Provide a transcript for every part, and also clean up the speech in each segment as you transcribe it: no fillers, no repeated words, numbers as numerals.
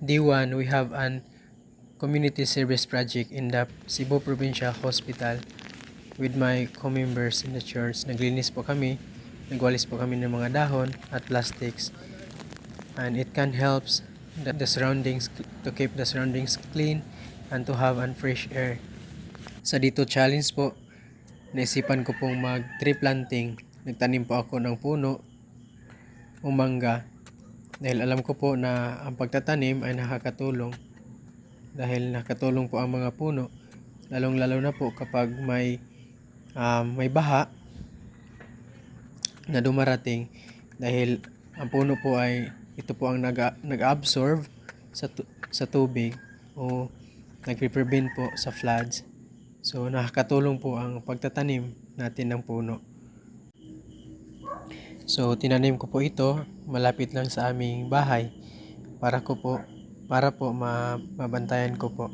Day 1, we have an community service project in the Cebu Provincial Hospital with my co-members in the church. Naglinis po kami, nagwalis po kami ng mga dahon at plastics, and it can helps the surroundings to keep the surroundings clean and to have an fresh air. Sa dito challenge po, naisipan ko pong mag tree planting. Nagtanim po ako ng puno o mangga dahil alam ko po na ang pagtatanim ay nakakatulong, dahil nakatulong po ang mga puno, lalong-lalo na po kapag may baha na dumarating, dahil ang puno po ay ito po ang nag-absorb sa tubig o nagre-prevent po sa floods. So nakakatulong po ang pagtatanim natin ng puno. So tinanim ko po ito malapit lang sa aming bahay para po mabantayan ko po.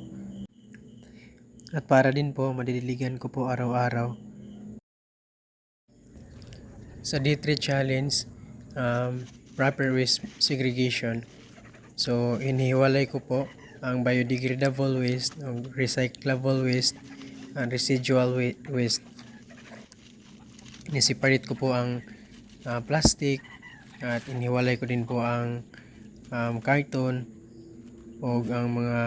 At para din po madidiligan ko po araw-araw. Sa D3 challenge, proper waste segregation. So inihiwalay ko po ang biodegradable waste, recyclable waste, and residual waste. Ini-separate ko po ang plastic at inihiwalay ko din po ang carton o ang mga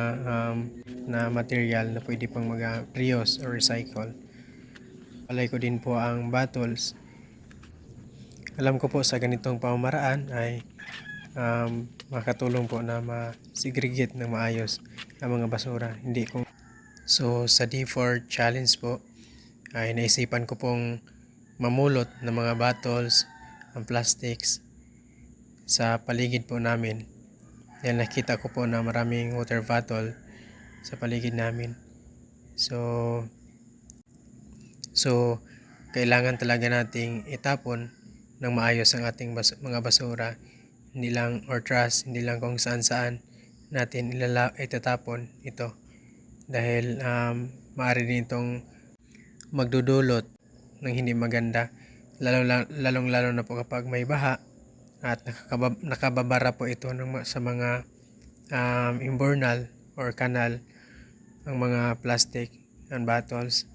na material na pwede pang mag-reuse or recycle. Walay ko din po ang bottles. Alam ko po sa ganitong pamamaraan ay makatulong po na ma-segregate ng maayos ang mga basura. So sa D4 challenge po ay naisipan ko pong mamulot ng mga bottles, ang plastics sa paligid po namin. Dahil nakita ko po na maraming water bottle sa paligid namin. So kailangan talaga nating itapon ng maayos ang ating mga basura. Hindi lang kung saan-saan natin itatapon ito. Dahil maaari din itong magdudulot ng hindi maganda. Lalong-lalo na po kapag may baha at nakababara po ito sa mga imbornal or kanal ang mga plastic and bottles.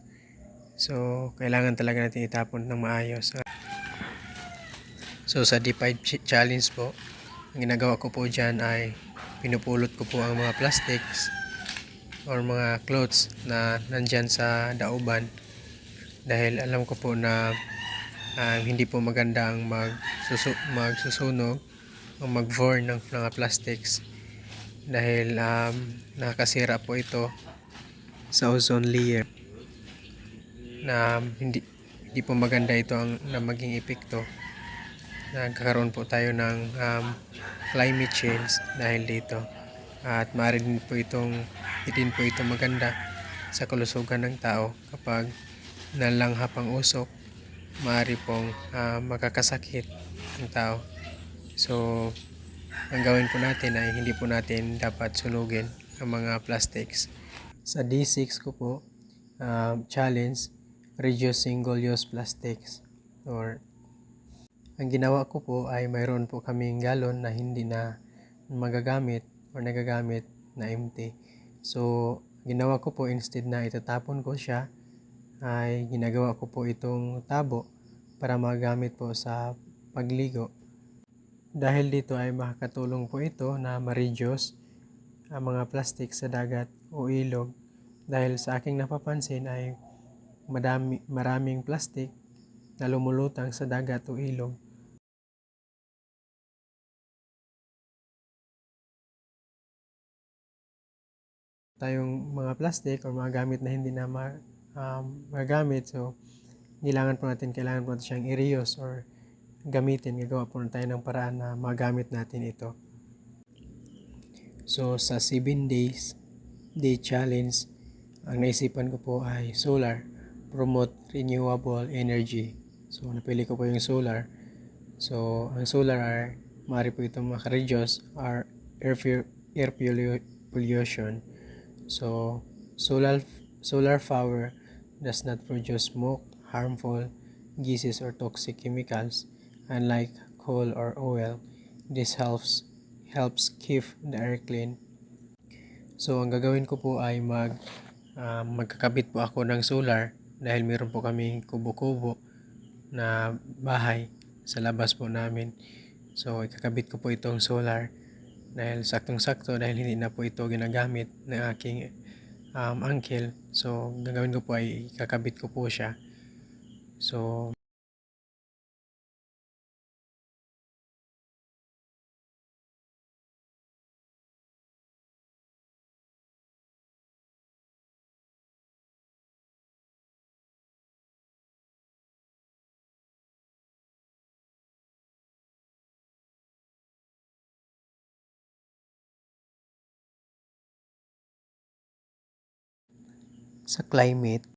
So kailangan talaga natin itapon ng maayos. So sa D5 challenge po, ang ginagawa ko po dyan ay pinupulot ko po ang mga plastics or mga clothes na nandyan sa dauban, dahil alam ko po na hindi po maganda ang magsusunog o mag-burn ng mga plastics, dahil nakakasira po ito sa ozone layer na hindi po maganda ito na maging epekto. Nagkakaroon po tayo ng climate change dahil dito, at maaari din po ito maganda sa kalusugan ng tao kapag nalanghap ang usok. Maaari pong makakasakit ang tao. So ang gawin po natin ay hindi po natin dapat sunugin ang mga plastics. Sa D6 ko po challenge, reduce single-use plastics. Or ang ginawa ko po ay mayroon po kaming galon na hindi na magagamit or nagagamit na empty. So ginawa ko po, instead na itatapon ko siya, ay ginagawa ko po itong tabo para magamit po sa pagligo. Dahil dito ay makakatulong po ito na ma-reduce ang mga plastic sa dagat o ilog, dahil sa aking napapansin ay maraming plastic na lumulutang sa dagat o ilog. Tayong mga plastic o mga gamit na hindi na magagamit, so kailangan po natin siyang i-reuse or gamitin. Gagawa po tayo ng paraan na magamit natin ito. So sa 7 days day challenge, ang naisipan ko po ay solar, promote renewable energy. So napili ko po yung solar. So ang solar ay maaari po itong makareduce our air pollution. So solar power does not produce smoke, harmful gases or toxic chemicals, unlike coal or oil. This helps keep the air clean So ang gagawin ko po ay magkakabit po ako ng solar dahil meron po kaming kubo-kubo na bahay sa labas po namin. So ikakabit ko po itong solar dahil saktong-sakto dahil hindi na po ito ginagamit ng aking uncle. So gagawin ko po ay ikakabit ko po siya. So sa climate,